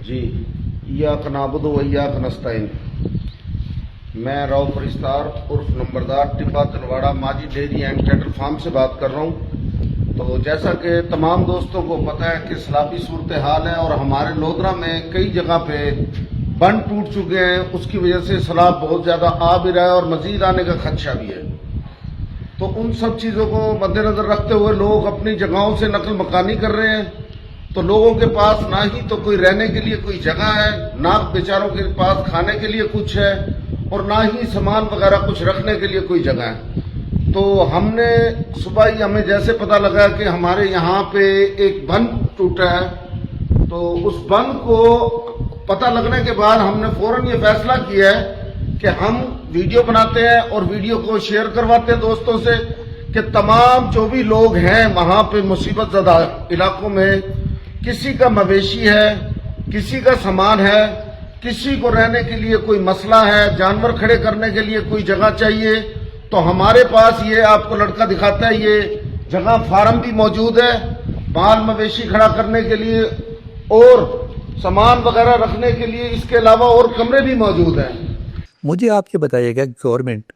جی ایاک نعبد و ایاک نستعین۔ میں رو فرستار عرف نمبردار ٹبا Talwara ماجی dairy and Cattell form سے بات کر رہا ہوں۔ تو جیسا کہ تمام دوستوں کو پتہ ہے کہ سیلابی صورتحال ہے اور ہمارے لودھرا میں کئی جگہ پہ بند ٹوٹ چکے ہیں، اس کی وجہ سے سیلاب بہت زیادہ آ بھی رہا ہے اور مزید آنے کا خدشہ بھی ہے۔ تو ان سب چیزوں کو مد نظر رکھتے ہوئے لوگ اپنی جگہوں سے نقل مکانی کر رہے ہیں۔ تو لوگوں کے پاس نہ ہی تو کوئی رہنے کے لیے کوئی جگہ ہے، نہ بیچاروں کے پاس کھانے کے لیے کچھ ہے، اور نہ ہی سامان وغیرہ کچھ رکھنے کے لیے کوئی جگہ ہے۔ تو ہم نے صبح ہی ہمیں جیسے پتہ لگا کہ ہمارے یہاں پہ ایک بند ٹوٹا ہے، تو اس بند کو پتہ لگنے کے بعد ہم نے فوراً یہ فیصلہ کیا ہے کہ ہم ویڈیو بناتے ہیں اور ویڈیو کو شیئر کرواتے ہیں دوستوں سے کہ تمام جو بھی لوگ ہیں وہاں پہ مصیبت زدہ علاقوں میں، کسی کا مویشی ہے، کسی کا سامان ہے، کسی کو رہنے کے لیے کوئی مسئلہ ہے، جانور کھڑے کرنے کے لیے کوئی جگہ چاہیے، تو ہمارے پاس یہ آپ کو لڑکا دکھاتا ہے، یہ جگہ فارم بھی موجود ہے مال مویشی کھڑا کرنے کے لیے اور سامان وغیرہ رکھنے کے لیے، اس کے علاوہ اور کمرے بھی موجود ہیں۔ مجھے آپ یہ بتائیے گا گورنمنٹ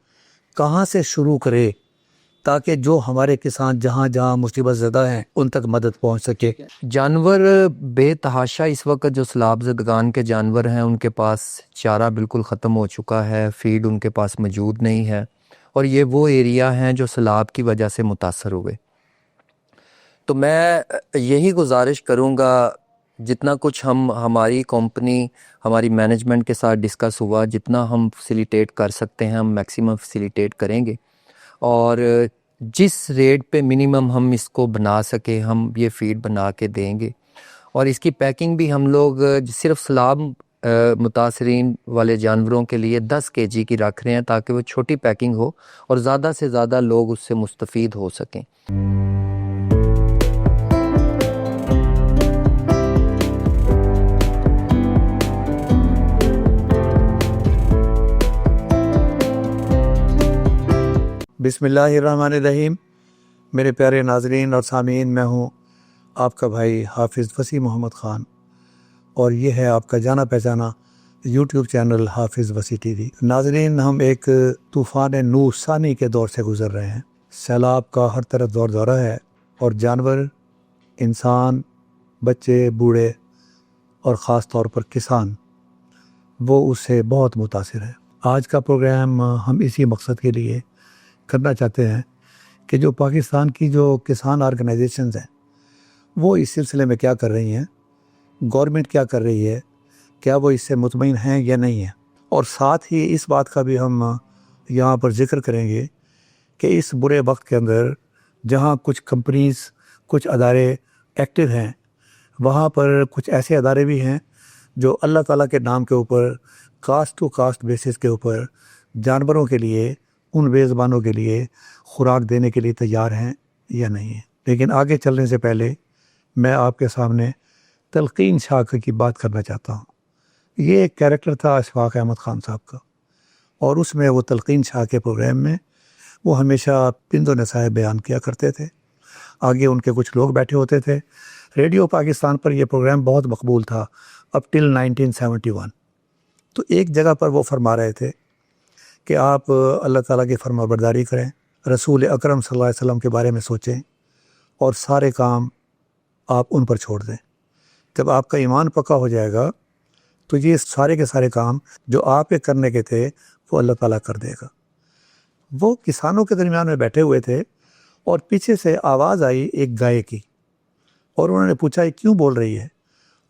کہاں سے شروع کرے تاکہ جو ہمارے کسان جہاں جہاں مصیبت زدہ ہیں ان تک مدد پہنچ سکے؟ جانور بے تحاشا اس وقت جو سیلاب زدگان کے جانور ہیں ان کے پاس چارہ بالکل ختم ہو چکا ہے، فیڈ ان کے پاس موجود نہیں ہے، اور یہ وہ ایریا ہیں جو سیلاب کی وجہ سے متاثر ہوئے۔ تو میں یہی گزارش کروں گا، جتنا کچھ ہماری کمپنی ہماری مینجمنٹ کے ساتھ ڈسکس ہوا، جتنا ہم فیسیلیٹیٹ کر سکتے ہیں ہم میکسیمم فیسیلیٹیٹ کریں گے، اور جس ریٹ پہ منیمم ہم اس کو بنا سکے ہم یہ فیڈ بنا کے دیں گے۔ اور اس کی پیکنگ بھی ہم لوگ صرف سیلاب متاثرین والے جانوروں کے لیے 10 kg کی رکھ رہے ہیں تاکہ وہ چھوٹی پیکنگ ہو اور زیادہ سے زیادہ لوگ اس سے مستفید ہو سکیں۔ بسم اللہ الرحمن الرحیم۔ میرے پیارے ناظرین اور سامعین، میں ہوں آپ کا بھائی حافظ وسیع محمد خان، اور یہ ہے آپ کا جانا پہچانا یوٹیوب چینل حافظ وسیع ٹی وی۔ ناظرین، ہم ایک طوفان نوح ثانی کے دور سے گزر رہے ہیں۔ سیلاب کا ہر طرف دورہ ہے، اور جانور، انسان، بچے، بوڑھے اور خاص طور پر کسان، وہ اس سے بہت متاثر ہے۔ آج کا پروگرام ہم اسی مقصد کے لیے کرنا چاہتے ہیں کہ جو پاکستان کی جو کسان آرگنائزیشنز ہیں وہ اس سلسلے میں کیا کر رہی ہیں، گورنمنٹ کیا کر رہی ہے، کیا وہ اس سے مطمئن ہیں یا نہیں ہیں، اور ساتھ ہی اس بات کا بھی ہم یہاں پر ذکر کریں گے کہ اس برے وقت کے اندر جہاں کچھ کمپنیز، کچھ ادارے ایکٹیو ہیں، وہاں پر کچھ ایسے ادارے بھی ہیں جو اللہ تعالیٰ کے نام کے اوپر کاسٹ ٹو کاسٹ بیسس کے اوپر جانوروں کے لیے، ان بے زبانوں کے لیے خوراک دینے کے لیے تیار ہیں یا نہیں ہیں۔ لیکن آگے چلنے سے پہلے میں آپ کے سامنے تلقین شاہ کی بات کرنا چاہتا ہوں۔ یہ ایک کیریکٹر تھا اشفاق احمد خان صاحب کا، اور اس میں وہ تلقین شاہ کے پروگرام میں وہ ہمیشہ پند و نصائح بیان کیا کرتے تھے۔ آگے ان کے کچھ لوگ بیٹھے ہوتے تھے۔ ریڈیو پاکستان پر یہ پروگرام بہت مقبول تھا اب ٹل 1971۔ تو ایک جگہ پر وہ فرما رہے تھے کہ آپ اللہ تعالیٰ کی فرما برداری کریں، رسول اکرم صلی اللہ علیہ وسلم کے بارے میں سوچیں، اور سارے کام آپ ان پر چھوڑ دیں۔ جب آپ کا ایمان پکا ہو جائے گا تو یہ سارے کے سارے کام جو آپ کے کرنے کے تھے وہ اللہ تعالیٰ کر دے گا۔ وہ کسانوں کے درمیان میں بیٹھے ہوئے تھے، اور پیچھے سے آواز آئی ایک گائے کی، اور انہوں نے پوچھا یہ کیوں بول رہی ہے؟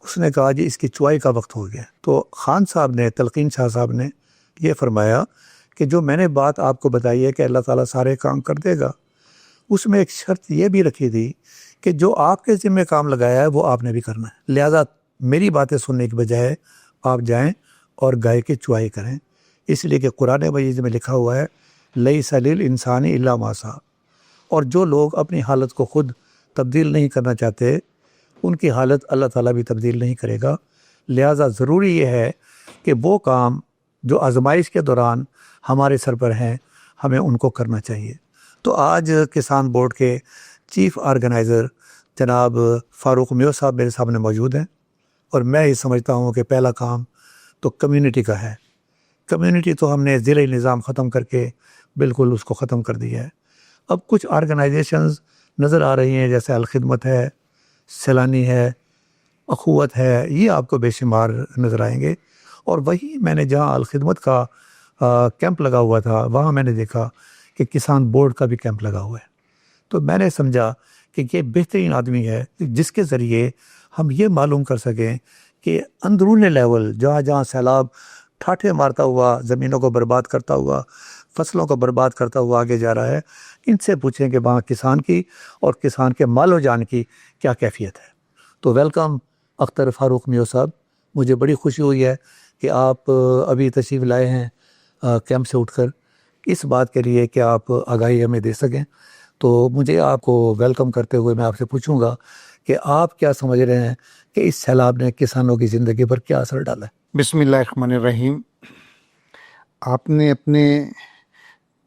اس نے کہا جی اس کی چوائی کا وقت ہو گیا۔ تو خان صاحب نے، تلقین شاہ صاحب نے یہ فرمایا کہ جو میں نے بات آپ کو بتائی ہے کہ اللہ تعالیٰ سارے کام کر دے گا، اس میں ایک شرط یہ بھی رکھی تھی کہ جو آپ کے ذمہ کام لگایا ہے وہ آپ نے بھی کرنا ہے، لہذا میری باتیں سننے کی بجائے آپ جائیں اور گائے کی چوائی کریں، اس لیے کہ قرآن مجید میں لکھا ہوا ہے لیس للانسان الا ما سعی، اور جو لوگ اپنی حالت کو خود تبدیل نہیں کرنا چاہتے ان کی حالت اللہ تعالیٰ بھی تبدیل نہیں کرے گا۔ لہذا ضروری یہ ہے کہ وہ کام جو آزمائش کے دوران ہمارے سر پر ہیں ہمیں ان کو کرنا چاہیے۔ تو آج کسان بورڈ کے چیف آرگنائزر جناب فاروق میو صاحب میرے سامنے موجود ہیں، اور میں یہ سمجھتا ہوں کہ پہلا کام تو کمیونٹی کا ہے. کمیونٹی تو ہم نے ضلعی نظام ختم کر کے بالکل اس کو ختم کر دیا ہے. اب کچھ آرگنائزیشنز نظر آ رہی ہیں، جیسے الخدمت ہے، سیلانی ہے، اخوت ہے، یہ آپ کو بے شمار نظر آئیں گے. اور وہی میں نے جہاں الخدمت کا کیمپ لگا ہوا تھا وہاں میں نے دیکھا کہ کسان بورڈ کا بھی کیمپ لگا ہوا ہے. تو میں نے سمجھا کہ یہ بہترین آدمی ہے جس کے ذریعے ہم یہ معلوم کر سکیں کہ اندرون لیول جہاں جہاں سیلاب ٹھاٹھے مارتا ہوا، زمینوں کو برباد کرتا ہوا، فصلوں کو برباد کرتا ہوا آگے جا رہا ہے، ان سے پوچھیں کہ وہاں کسان کی اور کسان کے مال و جان کی کیا کیفیت ہے. تو ویلکم اختر فاروق میو صاحب، مجھے بڑی خوشی ہوئی ہے کہ آپ ابھی تشریف لائے ہیں کیمپ سے اٹھ کر اس بات کے لیے کہ آپ آگاہی ہمیں دے سکیں. تو مجھے آپ کو ویلکم کرتے ہوئے میں آپ سے پوچھوں گا کہ آپ کیا سمجھ رہے ہیں کہ اس سیلاب نے کسانوں کی زندگی پر کیا اثر ڈالا ہے؟ بسم اللہ الرحمن الرحیم. آپ نے اپنے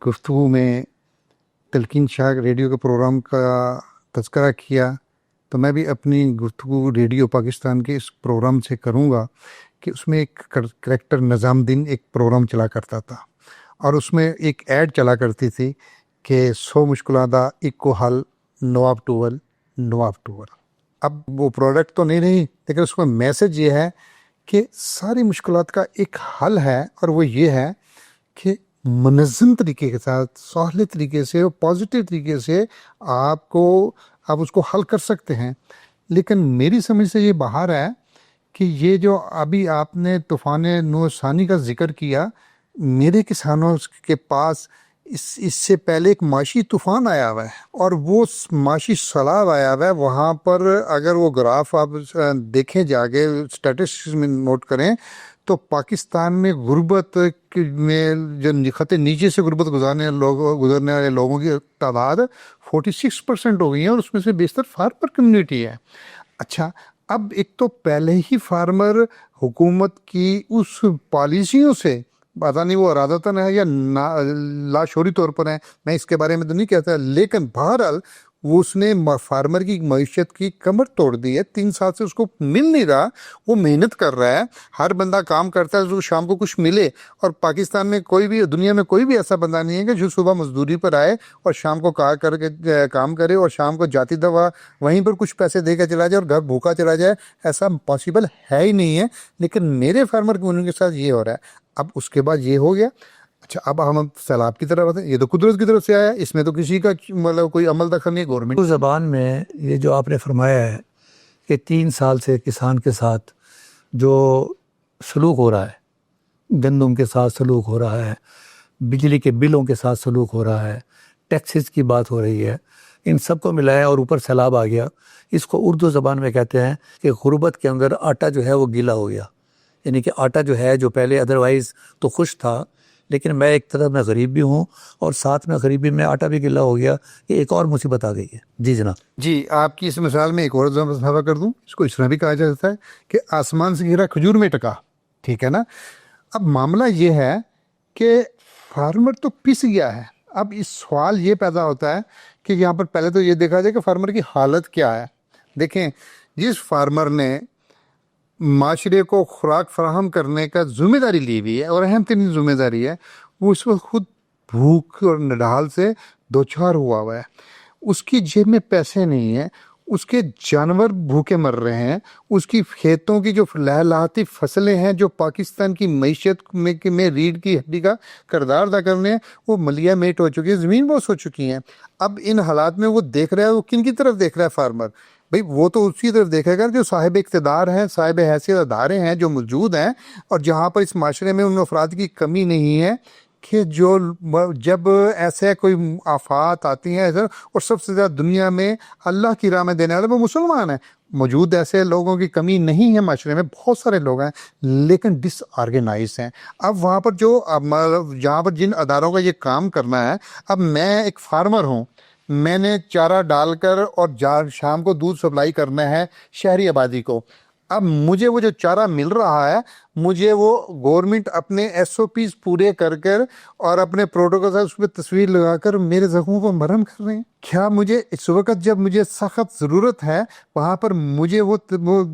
گفتگو میں تلقین شاہ ریڈیو کے پروگرام کا تذکرہ کیا، تو میں بھی اپنی گفتگو ریڈیو پاکستان کے اس پروگرام سے کروں گا کہ اس میں ایک کریکٹر نظام الدین ایک پروگرام چلا کرتا تھا، اور اس میں ایک ایڈ چلا کرتی تھی کہ 100 مشکلات دا ایکو حل نواب ٹول نواب ٹول. اب وہ پروڈکٹ تو نہیں رہی، لیکن اس میں میسج یہ ہے کہ ساری مشکلات کا ایک حل ہے، اور وہ یہ ہے کہ منظم طریقے کے ساتھ، سہولت طریقے سے اور پازیٹیو طریقے سے آپ اس کو حل کر سکتے ہیں. لیکن میری سمجھ سے یہ باہر ہے کہ یہ جو ابھی آپ نے طوفان نوح ثانی کا ذکر کیا، میرے کسانوں کے پاس اس سے پہلے ایک معاشی طوفان آیا ہوا ہے، اور وہ معاشی سیلاب آیا ہوا ہے. وہاں پر اگر وہ گراف آپ دیکھیں جا کے اسٹیٹسٹکس میں نوٹ کریں تو پاکستان میں غربت میں جو خط نیچے سے غربت گزرنے والے لوگوں کی تعداد 46% ہو گئی ہے، اور اس میں سے بیشتر فارمر کمیونٹی ہے. اچھا، اب ایک تو پہلے ہی فارمر حکومت کی اس پالیسیوں سے، پتہ نہیں وہ ارادتاً ہے یا لاشعوری طور پر ہے، میں اس کے بارے میں تو نہیں کہتا، لیکن بہرحال وہ اس نے فارمر کی معیشت کی کمر توڑ دی ہے. 3 سال سے اس کو مل نہیں رہا، وہ محنت کر رہا ہے، ہر بندہ کام کرتا ہے تو شام کو کچھ ملے. اور پاکستان میں دنیا میں کوئی بھی ایسا بندہ نہیں ہے کہ جو صبح مزدوری پر آئے اور شام کو کام کرے اور شام کو جاتی دوا وہیں پر کچھ پیسے دے کے چلا جائے اور گھر بھوکا چلا جائے. ایسا پاسبل ہے ہی نہیں ہے. لیکن میرے فارمر کمیونٹی کے ساتھ یہ ہو رہا ہے. اب اس کے بعد یہ ہو گیا. اچھا، اب ہم سیلاب کی طرف آتے ہیں. یہ تو قدرت کی طرف سے آیا ہے، اس میں تو کسی کا مطلب کوئی عمل دخل نہیں ہے گورنمنٹ. اردو زبان میں یہ جو آپ نے فرمایا ہے کہ 3 سال سے کسان کے ساتھ جو سلوک ہو رہا ہے، گندم کے ساتھ سلوک ہو رہا ہے، بجلی کے بلوں کے ساتھ سلوک ہو رہا ہے، ٹیکسز کی بات ہو رہی ہے، ان سب کو ملایا اور اوپر سیلاب آ گیا. اس کو اردو زبان میں کہتے ہیں کہ غربت کے اندر آٹا جو ہے وہ گیلا ہو گیا. یعنی کہ آٹا جو ہے جو پہلے ادروائز تو خوش تھا، لیکن میں ایک طرف میں غریب بھی ہوں اور ساتھ میں غریبی میں آٹا بھی گلا ہو گیا، کہ ایک اور مصیبت آ گئی ہے. جی جناب. جی، آپ کی اس مثال میں ایک اور اضافہ کر دوں. اس کو اس طرح بھی کہا جاتا ہے کہ آسمان سے گرا کھجور میں ٹکا. ٹھیک ہے نا. اب معاملہ یہ ہے کہ فارمر تو پس گیا ہے. اب اس سوال یہ پیدا ہوتا ہے کہ یہاں پر پہلے تو یہ دیکھا جائے کہ فارمر کی حالت کیا ہے. دیکھیں، جس فارمر نے معاشرے کو خوراک فراہم کرنے کا ذمہ داری لی ہوئی ہے، اور اہم ترین ذمہ داری ہے، وہ اس وقت خود بھوک اور نڈال سے دوچار ہوا ہے. اس کی جیب میں پیسے نہیں ہیں، اس کے جانور بھوکے مر رہے ہیں، اس کی کھیتوں کی جو لہلاتی فصلیں ہیں جو پاکستان کی معیشت میں ریڑھ کی ہڈی کا کردار ادا کرنے ہیں، وہ ملیا میٹ ہو چکی ہے، زمین بوس ہو چکی ہیں. اب ان حالات میں وہ دیکھ رہا ہے، وہ کن کی طرف دیکھ رہا ہے فارمر؟ بھئی وہ تو اسی طرف دیکھے گا جو صاحب اقتدار ہیں، صاحب حیثیت ادارے ہیں جو موجود ہیں، اور جہاں پر اس معاشرے میں ان افراد کی کمی نہیں ہے کہ جو جب ایسے کوئی آفات آتی ہیں، اور سب سے زیادہ دنیا میں اللہ کی راہ میں دینے والے وہ مسلمان ہیں. موجود ایسے لوگوں کی کمی نہیں ہے معاشرے میں، بہت سارے لوگ ہیں لیکن ڈس آرگنائز ہیں. اب وہاں پر جہاں پر جن اداروں کا یہ کام کرنا ہے، اب میں ایک فارمر ہوں، میں نے چارہ ڈال کر اور شام کو دودھ سپلائی کرنا ہے شہری آبادی کو. اب مجھے وہ جو چارہ مل رہا ہے مجھے وہ گورنمنٹ اپنے SOPs پورے کر کر اور اپنے پروٹوکول اس پہ تصویر لگا کر میرے زخموں کو مرہم کر رہے ہیں؟ کیا مجھے اس وقت جب مجھے سخت ضرورت ہے وہاں پر مجھے وہ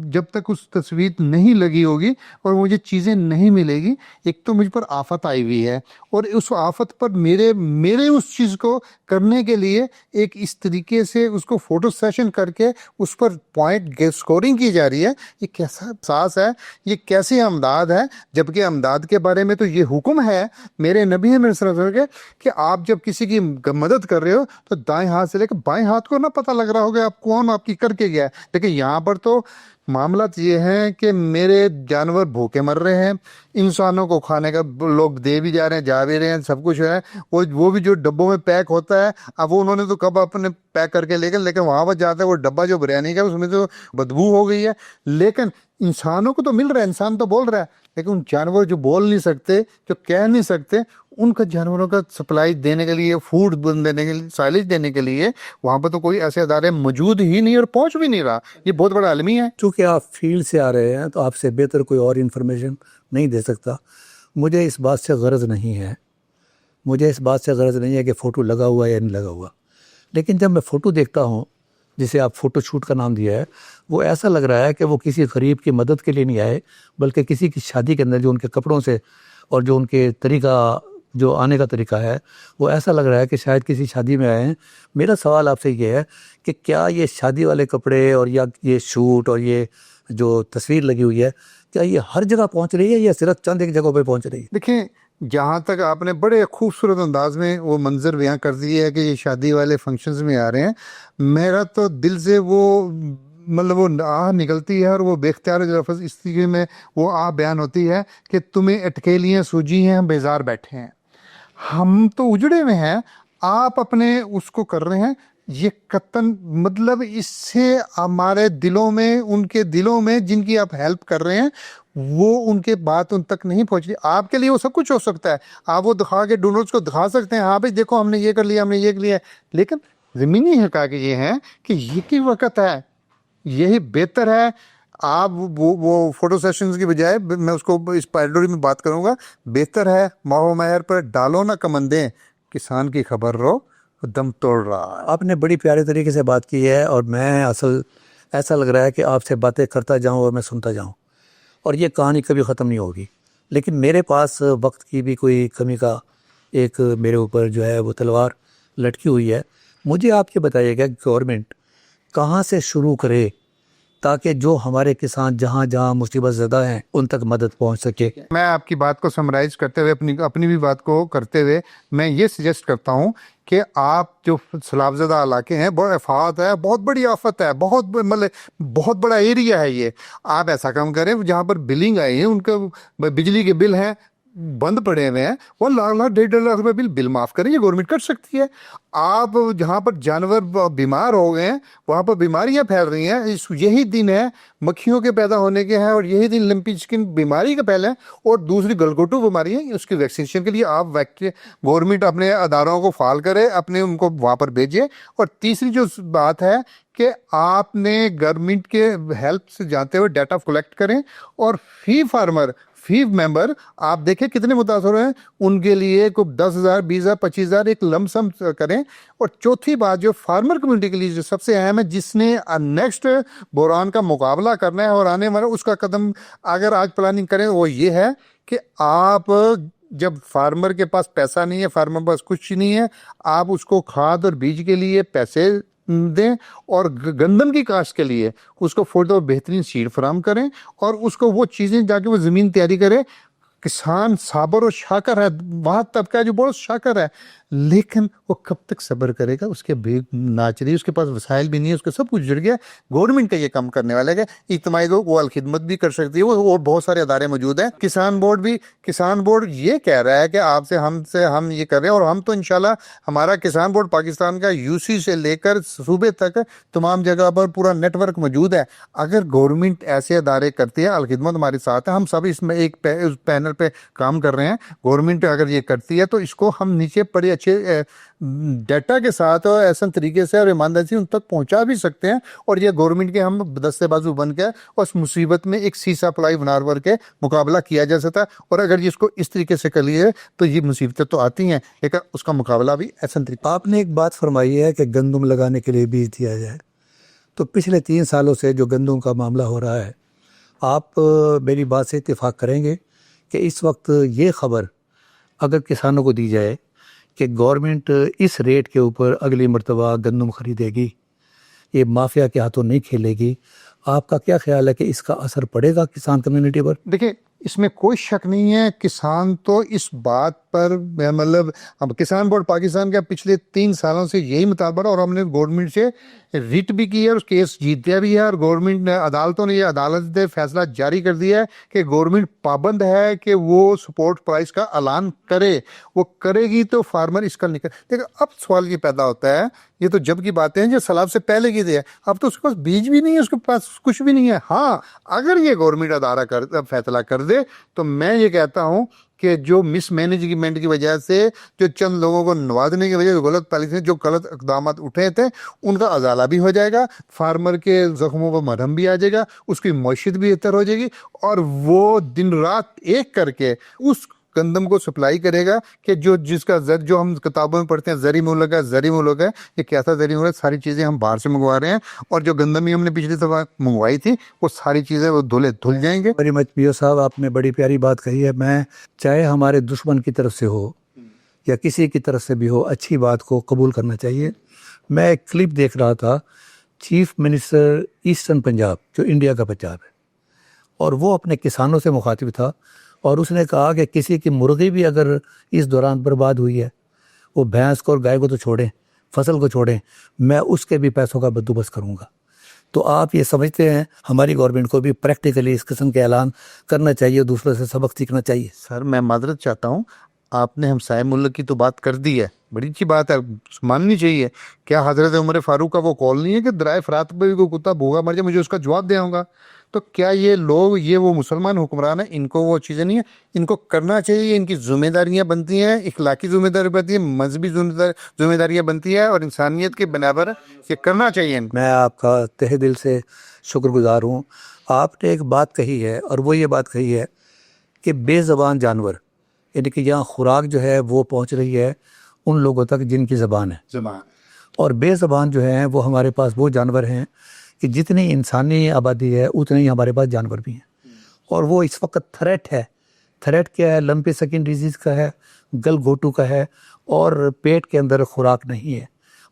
جب تک اس تصویر نہیں لگی ہوگی اور مجھے چیزیں نہیں ملے گی، ایک تو مجھ پر آفت آئی ہوئی ہے، اور اس آفت پر میرے اس چیز کو کرنے کے لیے ایک اس طریقے سے اس کو فوٹو سیشن کر کے اس پر پوائنٹ سکورنگ کی جا رہی ہے، یہ کیسا احساس ہے، یہ کیسی امداد ہے؟ جبکہ امداد کے بارے میں تو یہ حکم ہے میرے نبی صلی اللہ علیہ وسلم کہ آپ جب کسی کی مدد کر رہے ہو تو دائیں ہاتھ سے لے کے بائیں ہاتھ کو نہ پتہ لگ رہا ہوگا آپ کون آپ کی کر کے گیا ہے۔ لیکن یہاں پر تو معاملات یہ ہیں کہ میرے جانور بھوکے مر رہے ہیں، انسانوں کو کھانے کا لوگ دے بھی جا رہے ہیں، جا بھی رہے ہیں، سب کچھ ہے، وہ بھی جو ڈبوں میں پیک ہوتا ہے، اب وہ انہوں نے تو کب اپنے پیک کر کے لے گئے، لیکن وہاں پر جاتا ہے وہ ڈبہ جو بریانی کا اس میں تو بدبو ہو گئی ہے۔ لیکن انسانوں کو تو مل رہا ہے، انسان تو بول رہا ہے، لیکن جانور جو بول نہیں سکتے، جو کہہ نہیں سکتے، ان کا جانوروں کا سپلائی دینے کے لیے، فوڈ دینے کے لیے، سائلیج دینے کے لیے وہاں پہ تو کوئی ایسے ادارے موجود ہی نہیں اور پہنچ بھی نہیں رہا۔ یہ بہت بڑا عالمی ہے۔ چونکہ آپ فیلڈ سے آ رہے ہیں تو آپ سے بہتر کوئی اور انفارمیشن نہیں دے سکتا۔ مجھے اس بات سے غرض نہیں ہے کہ فوٹو لگا ہوا ہے یا نہیں لگا ہوا، لیکن جب میں فوٹو دیکھتا ہوں جسے آپ فوٹو شوٹ کا نام دیا ہے، وہ ایسا لگ رہا ہے کہ وہ کسی غریب کی مدد کے لیے نہیں آئے، بلکہ کسی کی شادی کے اندر جو ان کے کپڑوں سے اور جو ان کے طریقہ جو آنے کا طریقہ ہے وہ ایسا لگ رہا ہے کہ شاید کسی شادی میں آئے ہیں۔ میرا سوال آپ سے یہ ہے کہ کیا یہ شادی والے کپڑے اور یا یہ شوٹ اور یہ جو تصویر لگی ہوئی ہے کیا یہ ہر جگہ پہنچ رہی ہے یا صرف چند ایک جگہوں پہ پہنچ رہی ہے؟ دیکھیں، جہاں تک آپ نے بڑے خوبصورت انداز میں وہ منظر بیان کر دیا ہے کہ یہ شادی والے فنکشنز میں آ رہے ہیں، میرا تو دل سے وہ مطلب وہ آہ نکلتی ہے، اور وہ بے اختیار لفظ اس طریقے میں وہ آہ بیان ہوتی ہے کہ تمہیں اٹکیلیاں سوجی ہیں، ہم بیزار بیٹھے ہیں، ہم تو اجڑے میں ہیں، آپ اپنے اس کو کر رہے ہیں۔ یہ قطن مطلب اس سے ہمارے دلوں میں، ان کے دلوں میں جن کی آپ ہیلپ کر رہے ہیں، وہ ان کے بات ان تک نہیں پہنچ رہی۔ آپ کے لیے وہ سب کچھ ہو سکتا ہے، آپ وہ دکھا کے ڈونرز کو دکھا سکتے ہیں، ہاں بھائی دیکھو ہم نے یہ کر لیا، ہم نے یہ کر لیا، لیکن زمینی حقائق یہ ہیں کہ یہ کی وقت ہے، یہی بہتر ہے۔ آپ وہ فوٹو سیشنز کی بجائے، میں اس کو اس پیڈوری میں بات کروں گا، بہتر ہے ماہو مہر پر ڈالو نہ کمندیں، کسان کی خبر رو دم توڑ رہا ہے۔ آپ نے بڑی پیارے طریقے سے بات کی ہے، اور میں ایسا لگ رہا ہے کہ آپ سے باتیں کرتا جاؤں اور میں سنتا جاؤں، اور یہ کہانی کبھی ختم نہیں ہوگی۔ لیکن میرے پاس وقت کی بھی کوئی کمی کا ایک میرے اوپر جو ہے وہ تلوار لٹکی ہوئی ہے۔ مجھے آپ یہ بتائیے گا کہ گورنمنٹ کہاں سے شروع کرے تاکہ جو ہمارے کسان جہاں جہاں مصیبت زدہ ہیں ان تک مدد پہنچ سکے؟ میں آپ کی بات کو سمرائز کرتے ہوئے، اپنی بھی بات کو کرتے ہوئے، میں یہ سجیسٹ کرتا ہوں کہ آپ جو سیلاب زدہ علاقے ہیں، بہت افات ہے، بہت بڑی آفت ہے، بہت بڑا ایریا ہے یہ، آپ ایسا کام کریں جہاں پر بلنگ آئی ہے، ان کا بجلی کے بل ہیں بند پڑے ہوئے ہیں، وہ لاکھ 1.5 لاکھ روپے بل معاف کریں، یہ گورنمنٹ کر سکتی ہے۔ آپ جہاں پر جانور بیمار ہو گئے ہیں، وہاں پر بیماریاں پھیل رہی ہیں، یہی دن ہے مکھیوں کے پیدا ہونے کے ہیں، اور یہی دن لمپی چکن بیماری کا پہلے، اور دوسری گلگوٹو بیماری ہے، اس کی ویکسینیشن کے لیے آپ گورنمنٹ اپنے اداروں کو فعال کرے، اپنے ان کو وہاں پر بھیجے۔ اور تیسری جو بات ہے کہ آپ نے گورنمنٹ کے ہیلپ سے جاتے ہوئے ڈیٹا کلیکٹ کریں، اور فی فارمر، فی ممبر آپ دیکھیں کتنے متاثر ہیں، ان کے لیے کوئی 10,000 20,000 25,000 ایک لم سم کریں۔ اور چوتھی بات جو فارمر کمیونٹی کے لیے جو سب سے اہم ہے، جس نے نیکسٹ بحران کا مقابلہ کرنا ہے اور آنے والا اس کا قدم اگر آج پلاننگ کریں، وہ یہ ہے کہ آپ جب فارمر کے پاس پیسہ نہیں ہے، فارمر کے پاس کچھ نہیں ہے، آپ اس کو کھاد اور بیج کے لیے پیسے دیں، اور گندم کی کاشت کے لیے اس کو فوٹو بہترین سیڈ فراہم کریں، اور اس کو وہ چیزیں جا کے وہ زمین تیاری کرے۔ کسان صابر و شاکر ہے، وہاں طبقہ ہے جو بہت شاکر ہے، لیکن وہ کب تک صبر کرے گا؟ اس کے بھی ناچ رہی، اس کے پاس وسائل بھی نہیں ہے، اس کا سب کچھ جڑ گیا۔ گورنمنٹ کا یہ کام کرنے والا ہے کہ اجتماعی لوگ وہ الخدمت بھی کر سکتی ہے، وہ بہت سارے ادارے موجود ہیں۔ کسان بورڈ یہ کہہ رہا ہے کہ آپ سے ہم یہ کر رہے ہیں، اور ہم تو انشاءاللہ ہمارا کسان بورڈ پاکستان کا UC سے لے کر صوبے تک تمام جگہ پر پورا نیٹ ورک موجود ہے۔ اگر گورنمنٹ ایسے ادارے کرتی ہے، الخدمت ہمارے ساتھ ہے، ہم سب اس میں ایک پینل پہ کام کر رہے ہیں، گورنمنٹ اگر یہ کرتی ہے تو اس کو ہم نیچے بڑے اچھے ڈیٹا کے ساتھ اور احسن طریقے سے اور ایمانداری سے ان تک پہنچا بھی سکتے ہیں، اور یہ گورنمنٹ کے ہم دستے بازو بن کے اس مصیبت میں ایک سی سپلائی بنار کے مقابلہ کیا جا سکتا ہے. اور اگر اس کو اس طریقے سے کر لیے تو یہ مصیبتیں تو آتی ہیں، لیکن اس کا مقابلہ بھی احسن طریقے. آپ نے ایک بات فرمائی ہے کہ گندم لگانے کے لیے بیج دیا جائے، تو پچھلے 3 سالوں سے جو گندم کا معاملہ ہو رہا ہے، آپ میری بات سے اتفاق کریں گے کہ اس وقت یہ خبر اگر کسانوں کو دی جائے کہ گورنمنٹ اس ریٹ کے اوپر اگلی مرتبہ گندم خریدے گی، یہ مافیا کے ہاتھوں نہیں کھیلے گی، آپ کا کیا خیال ہے کہ اس کا اثر پڑے گا کسان کمیونٹی پر؟ دیکھیں اس میں کوئی شک نہیں ہے، کسان تو اس بات پر مطلب اب کسان بورڈ پاکستان کا پچھلے 3 سالوں سے یہی مطالبہ، اور ہم نے گورنمنٹ سے ریٹ بھی کی ہے اور کیس جیتیا بھی ہے، اور گورنمنٹ نے عدالتوں نے یہ عدالت نے فیصلہ جاری کر دیا ہے کہ گورنمنٹ پابند ہے کہ وہ سپورٹ پرائس کا اعلان کرے، وہ کرے گی تو فارمر اس کا نکل. دیکھیں اب سوال یہ پیدا ہوتا ہے، یہ تو جب کی باتیں ہیں جو سیلاب سے پہلے کی تھی، اب تو اس کے پاس بیج بھی نہیں ہے، اس کے پاس کچھ بھی نہیں ہے. ہاں اگر یہ گورنمنٹ ادارہ فیصلہ کر دے تو میں یہ کہتا ہوں کہ جو مس مینجمنٹ کی وجہ سے، جو چند لوگوں کو نوازنے کی وجہ سے غلط پالیسی، جو غلط اقدامات اٹھے تھے، ان کا ازالہ بھی ہو جائے گا، فارمر کے زخموں پر مرہم بھی آ جائے گا، اس کی معیشت بھی بہتر ہو جائے گی، اور وہ دن رات ایک کر کے اس گندم کو سپلائی کرے گا کہ جس کا جو ہم کتابوں میں پڑھتے ہیں زرعی ملک ہے، زرعی ملک ہے، یہ کیسا زرعی ملک ہے؟ ساری چیزیں ہم باہر سے منگوا رہے ہیں، اور جو گندم ہی ہم نے پچھلی دفعہ منگوائی تھی وہ ساری چیزیں وہ دھل جائیں گے. بڑی مچ صاحب آپ نے بڑی پیاری بات کہی ہے. میں چاہے ہمارے دشمن کی طرف سے ہو یا کسی کی طرف سے بھی ہو، اچھی بات کو قبول کرنا چاہیے. میں ایک کلپ دیکھ رہا تھا، چیف منسٹر ایسٹرن پنجاب جو انڈیا کا پنجاب ہے، اور وہ اپنے کسانوں سے مخاطب تھا، اور اس نے کہا کہ کسی کی مرغی بھی اگر اس دوران برباد ہوئی ہے، وہ بھینس کو اور گائے کو تو چھوڑیں، فصل کو چھوڑیں، میں اس کے بھی پیسوں کا بندوبست کروں گا. تو آپ یہ سمجھتے ہیں ہماری گورنمنٹ کو بھی پریکٹیکلی اس قسم کے اعلان کرنا چاہیے، دوسروں سے سبق سیکھنا چاہیے؟ سر میں معذرت چاہتا ہوں، آپ نے ہمسائے ملک کی تو بات کر دی ہے، بڑی اچھی بات ہے، ماننی چاہیے. کیا حضرت عمر فاروق کا وہ قول نہیں ہے کہ درائے فرات پہ بھی کوئی کتا بھوکا مر جائے مجھے اس کا جواب دے آؤں گا؟ تو کیا یہ لوگ، یہ وہ مسلمان حکمران ہیں، ان کو وہ چیزیں نہیں ہیں؟ ان کو کرنا چاہیے، ان کی ذمہ داریاں بنتی ہیں، اخلاقی ذمہ داری بنتی ہے، مذہبی ذمہ داریاں بنتی ہیں، اور انسانیت کے بنا پر یہ کرنا چاہیے. میں آپ کا تہ دل سے شکر گزار ہوں. آپ نے ایک بات کہی ہے، اور وہ یہ بات کہی ہے کہ بے زبان جانور، یعنی کہ یہاں خوراک جو ہے وہ پہنچ رہی ہے ان لوگوں تک جن کی زبان ہے، اور بے زبان جو ہیں وہ ہمارے پاس وہ جانور ہیں کہ جتنی انسانی آبادی ہے اتنے ہی ہمارے پاس جانور بھی ہیں، اور وہ اس وقت تھریٹ ہے. تھریٹ کیا ہے؟ لمپی سکن ڈیزیز کا ہے، گل گھوٹو کا ہے، اور پیٹ کے اندر خوراک نہیں ہے.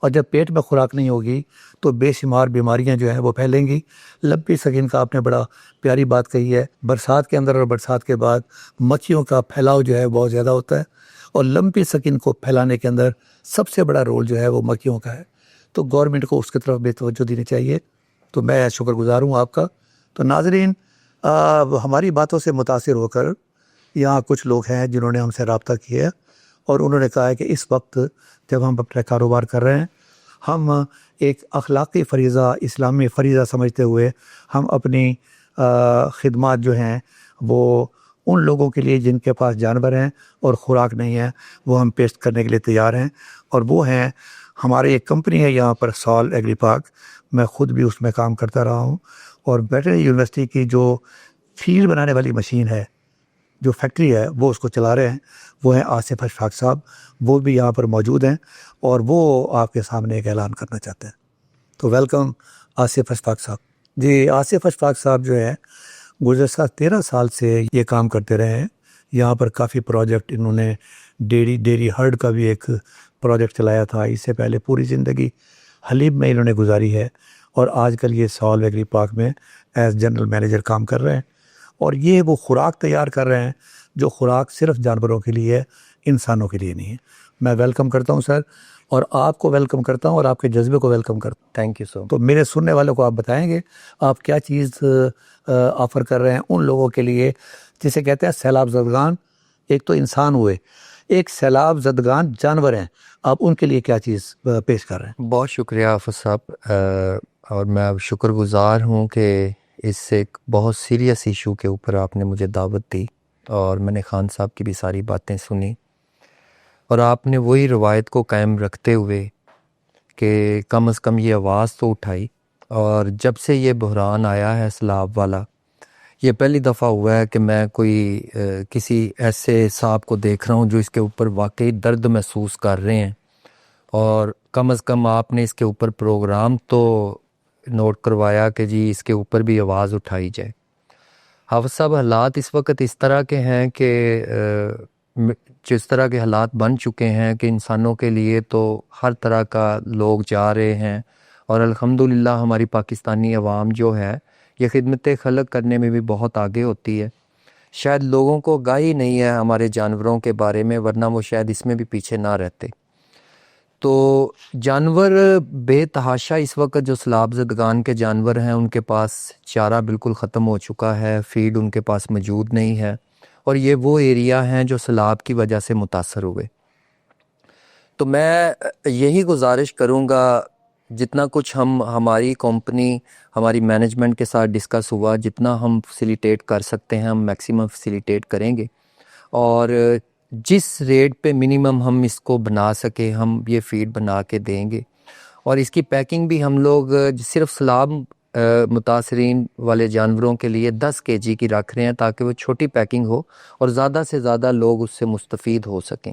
اور جب پیٹ میں خوراک نہیں ہوگی تو بے شمار بیماریاں جو ہیں وہ پھیلیں گی. لمپی سکن کا آپ نے بڑا پیاری بات کہی ہے. برسات کے اندر اور برسات کے بعد مچھیوں کا پھیلاؤ جو ہے بہت زیادہ ہوتا ہے، اور لمپی سکن کو پھیلانے کے اندر سب سے بڑا رول جو ہے وہ مکھیوں کا ہے. تو گورنمنٹ کو اس کی طرف بے توجہ دینی چاہیے. تو میں شکر گزار ہوں آپ کا. تو ناظرین، ہماری باتوں سے متاثر ہو کر یہاں کچھ لوگ ہیں جنہوں نے ہم سے رابطہ کیا ہے، اور انہوں نے کہا ہے کہ اس وقت جب ہم اپنا کاروبار کر رہے ہیں، ہم ایک اخلاقی فریضہ، اسلامی فریضہ سمجھتے ہوئے ہم اپنی خدمات جو ہیں وہ ان لوگوں کے لیے جن کے پاس جانور ہیں اور خوراک نہیں ہے وہ ہم پیش کرنے کے لیے تیار ہیں. اور وہ ہیں، ہماری ایک کمپنی ہے یہاں پر سال ایگری پارک، میں خود بھی اس میں کام کرتا رہا ہوں، اور ویٹرنری یونیورسٹی کی جو فیڈ بنانے والی مشین ہے، جو فیکٹری ہے، وہ اس کو چلا رہے ہیں، وہ ہیں آصف اشفاق صاحب. وہ بھی یہاں پر موجود ہیں، اور وہ آپ کے سامنے ایک اعلان کرنا چاہتے ہیں. تو ویلکم آصف اشفاق صاحب. جی، آصف اشفاق صاحب جو ہے گزشتہ 13 سال سے یہ کام کرتے رہے ہیں. یہاں پر کافی پروجیکٹ انہوں نے ڈیری ہرڈ کا بھی ایک پروجیکٹ چلایا تھا. اس سے پہلے پوری زندگی حلیب میں انہوں نے گزاری ہے، اور آج کل یہ سال ایگری پارک میں ایز جنرل مینیجر کام کر رہے ہیں. اور یہ وہ خوراک تیار کر رہے ہیں جو خوراک صرف جانوروں کے لیے ہے، انسانوں کے لیے نہیں ہے. میں ویلکم کرتا ہوں سر، اور آپ کو ویلکم کرتا ہوں، اور آپ کے جذبے کو ویلکم کرتا ہوں. Thank you so. تو میرے سننے والوں کو آپ بتائیں گے آپ کیا چیز آفر کر رہے ہیں ان لوگوں کے لیے جسے کہتے ہیں سیلاب زدگان؟ ایک تو انسان ہوئے، ایک سیلاب زدگان جانور ہیں، آپ ان کے لیے کیا چیز پیش کر رہے ہیں؟ بہت شکریہ حافظ صاحب، اور میں شکر گزار ہوں کہ اس سے ایک بہت سیریس ایشو کے اوپر آپ نے مجھے دعوت دی، اور میں نے خان صاحب کی بھی ساری باتیں سنی، اور آپ نے وہی روایت کو قائم رکھتے ہوئے کہ کم از کم یہ آواز تو اٹھائی. اور جب سے یہ بحران آیا ہے سیلاب والا، یہ پہلی دفعہ ہوا ہے کہ میں کوئی کسی ایسے صاحب کو دیکھ رہا ہوں جو اس کے اوپر واقعی درد محسوس کر رہے ہیں، اور کم از کم آپ نے اس کے اوپر پروگرام تو نوٹ کروایا کہ جی اس کے اوپر بھی آواز اٹھائی جائے. حافظ صاحب، حالات اس وقت اس طرح کے ہیں کہ جس طرح کے حالات بن چکے ہیں کہ انسانوں کے لیے تو ہر طرح کا لوگ جا رہے ہیں، اور الحمدللہ ہماری پاکستانی عوام جو ہے یہ خدمت خلق کرنے میں بھی بہت آگے ہوتی ہے. شاید لوگوں کو آگاہی نہیں ہے ہمارے جانوروں کے بارے میں، ورنہ وہ شاید اس میں بھی پیچھے نہ رہتے. تو جانور بے تحاشا اس وقت جو سیلاب زدگان کے جانور ہیں ان کے پاس چارہ بالکل ختم ہو چکا ہے، فیڈ ان کے پاس موجود نہیں ہے، اور یہ وہ ایریا ہیں جو سیلاب کی وجہ سے متاثر ہوئے. تو میں یہی گزارش کروں گا، جتنا کچھ ہماری کمپنی ہماری مینجمنٹ کے ساتھ ڈسکس ہوا، جتنا ہم فیسیلیٹیٹ کر سکتے ہیں ہم میکسیمم فیسیلیٹیٹ کریں گے، اور جس ریٹ پہ منیمم ہم اس کو بنا سکے ہم یہ فیڈ بنا کے دیں گے. اور اس کی پیکنگ بھی ہم لوگ صرف سیلاب متاثرین والے جانوروں کے لیے 10 kg کی رکھ رہے ہیں، تاکہ وہ چھوٹی پیکنگ ہو اور زیادہ سے زیادہ لوگ اس سے مستفید ہو سکیں.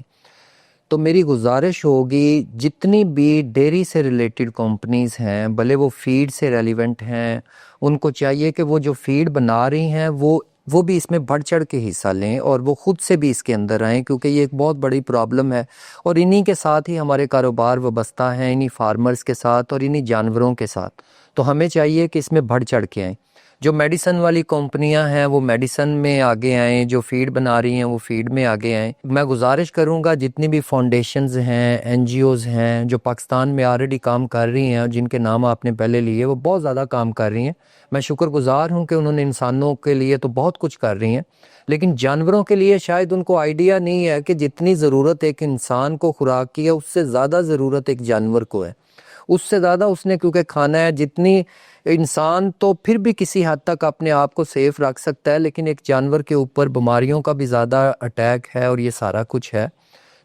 تو میری گزارش ہوگی جتنی بھی ڈیری سے ریلیٹڈ کمپنیز ہیں، بھلے وہ فیڈ سے ریلیونٹ ہیں، ان کو چاہیے کہ وہ جو فیڈ بنا رہی ہیں وہ بھی اس میں بڑھ چڑھ کے حصہ لیں، اور وہ خود سے بھی اس کے اندر آئیں، کیونکہ یہ ایک بہت بڑی پرابلم ہے. اور انہی کے ساتھ ہی ہمارے کاروبار وابستہ ہیں، انہی فارمرز کے ساتھ اور انہی جانوروں کے ساتھ. تو ہمیں چاہیے کہ اس میں بڑھ چڑھ کے آئیں. جو میڈیسن والی کمپنیاں ہیں وہ میڈیسن میں آگے آئیں، جو فیڈ بنا رہی ہیں وہ فیڈ میں آگے آئیں. میں گزارش کروں گا جتنی بھی فاؤنڈیشنز ہیں، این جی اوز ہیں جو پاکستان میں آلریڈی کام کر رہی ہیں، اور جن کے نام آپ نے پہلے لیے، وہ بہت زیادہ کام کر رہی ہیں. میں شکر گزار ہوں کہ انہوں نے انسانوں کے لیے تو بہت کچھ کر رہی ہیں، لیکن جانوروں کے لیے شاید ان کو آئیڈیا نہیں ہے کہ جتنی ضرورت ایک انسان کو خوراک کی ہے اس سے زیادہ ضرورت ایک جانور کو ہے. اس سے زیادہ اس نے کیونکہ کھانا ہے. جتنی انسان تو پھر بھی کسی حد تک اپنے آپ کو سیف رکھ سکتا ہے، لیکن ایک جانور کے اوپر بیماریوں کا بھی زیادہ اٹیک ہے اور یہ سارا کچھ ہے.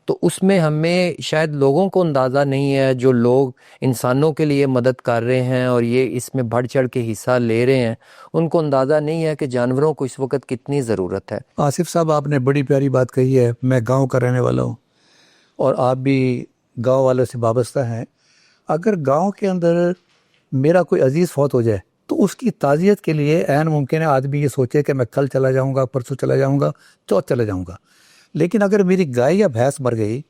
تو اس میں ہمیں شاید لوگوں کو اندازہ نہیں ہے، جو لوگ انسانوں کے لیے مدد کر رہے ہیں اور یہ اس میں بڑھ چڑھ کے حصہ لے رہے ہیں، ان کو اندازہ نہیں ہے کہ جانوروں کو اس وقت کتنی ضرورت ہے. آصف صاحب، آپ نے بڑی پیاری بات کہی ہے. میں گاؤں کا رہنے والا ہوں اور آپ بھی گاؤں والوں سے وابستہ ہیں. اگر گاؤں کے اندر میرا کوئی عزیز فوت ہو جائے تو اس کی تعزیت کے لیے عین ممکن ہے آدمی یہ سوچے کہ میں کل چلا جاؤں گا، پرسوں چلا جاؤں گا، چوتھ چلا جاؤں گا. لیکن اگر میری گائے یا بھینس مر گئی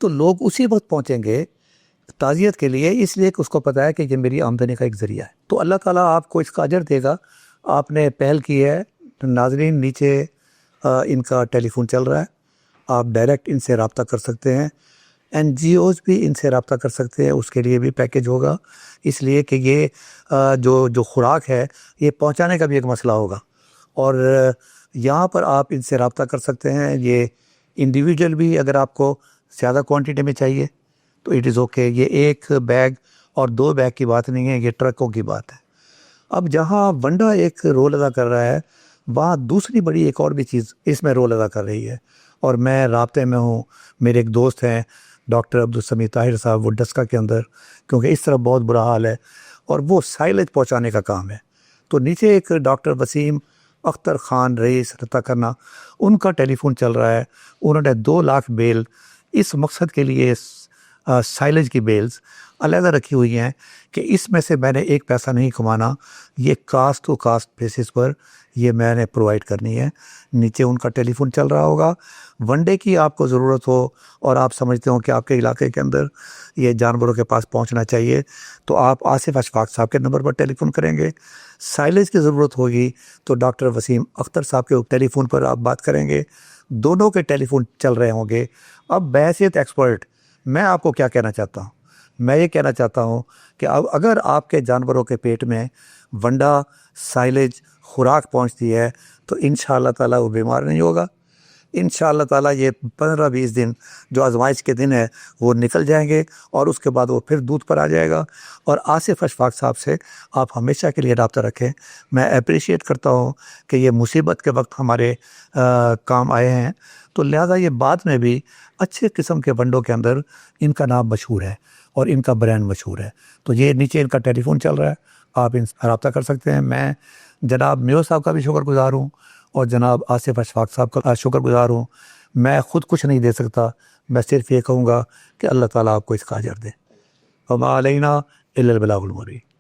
تو لوگ اسی وقت پہنچیں گے تعزیت کے لیے، اس لیے کہ اس کو پتہ ہے کہ یہ میری آمدنی کا ایک ذریعہ ہے. تو اللہ تعالیٰ آپ کو اس کا اجر دے گا. آپ نے پہل کی ہے. ناظرین، نیچے ان کا ٹیلی فون چل رہا ہے، آپ ڈائریکٹ ان سے رابطہ کر سکتے ہیں. این جی اوز بھی ان سے رابطہ کر سکتے ہیں، اس کے لیے بھی پیکیج ہوگا. اس لیے کہ یہ جو خوراک ہے یہ پہنچانے کا بھی ایک مسئلہ ہوگا، اور یہاں پر آپ ان سے رابطہ کر سکتے ہیں. یہ انڈیویجول بھی اگر آپ کو زیادہ کوانٹٹی میں چاہیے تو اٹ از اوکے. یہ ایک بیگ اور 2 بیگ کی بات نہیں ہے، یہ ٹرکوں کی بات ہے. اب جہاں ونڈا ایک رول ادا کر رہا ہے، وہاں دوسری بڑی ایک اور بھی چیز اس میں رول ادا کر رہی ہے، اور میں رابطے میں ہوں. میرے ایک دوست ہیں ڈاکٹر عبدالسمیع طاہر صاحب، وہ ڈسکا کے اندر، کیونکہ اس طرح بہت برا حال ہے، اور وہ سائلج پہنچانے کا کام ہے. تو نیچے ایک ڈاکٹر وسیم اختر خان رئیس رتا کرنا، ان کا ٹیلی فون چل رہا ہے. انہوں نے 2 لاکھ بیل اس مقصد کے لیے سائلج کی بیلز علیحدہ رکھی ہوئی ہیں کہ اس میں سے میں نے ایک پیسہ نہیں کمانا، یہ کاسٹ ٹو کاسٹ بیسس پر یہ میں نے پرووائڈ کرنی ہے. نیچے ان کا ٹیلی فون چل رہا ہوگا. ون ڈے کی آپ کو ضرورت ہو اور آپ سمجھتے ہو کہ آپ کے علاقے کے اندر یہ جانوروں کے پاس پہنچنا چاہیے تو آپ آصف اشفاق صاحب کے نمبر پر ٹیلی فون کریں گے. سائلج کی ضرورت ہوگی تو ڈاکٹر وسیم اختر صاحب کے ٹیلی فون پر آپ بات کریں گے. دونوں کے ٹیلی فون چل رہے ہوں گے. اب بحیثیت ایکسپرٹ میں آپ کو کیا کہنا چاہتا ہوں؟ میں یہ کہنا چاہتا ہوں کہ اب اگر آپ کے جانوروں کے پیٹ میں ونڈا، سائلج، خوراک پہنچتی ہے تو انشاءاللہ تعالیٰ وہ بیمار نہیں ہوگا. انشاءاللہ تعالیٰ یہ 15-20 دن جو آزمائش کے دن ہے وہ نکل جائیں گے، اور اس کے بعد وہ پھر دودھ پر آ جائے گا۔ اور آصف اشفاق صاحب سے آپ ہمیشہ کے لیے رابطہ رکھیں۔ میں اپریشیٹ کرتا ہوں کہ یہ مصیبت کے وقت ہمارے کام آئے ہیں، تو لہٰذا یہ بعد میں بھی اچھے قسم کے ونڈوں کے اندر ان کا نام مشہور ہے اور ان کا برانڈ مشہور ہے۔ تو یہ نیچے ان کا ٹیلی فون چل رہا ہے، آپ ان سے رابطہ کر سکتے ہیں۔ میں جناب میو صاحب کا بھی شکر گزار ہوں اور جناب آصف اشفاق صاحب کا شکر گزار ہوں۔ میں خود کچھ نہیں دے سکتا، میں صرف یہ کہوں گا کہ اللہ تعالیٰ آپ کو اس کا اجر دے۔ وما علینا الا البلاغ المبین۔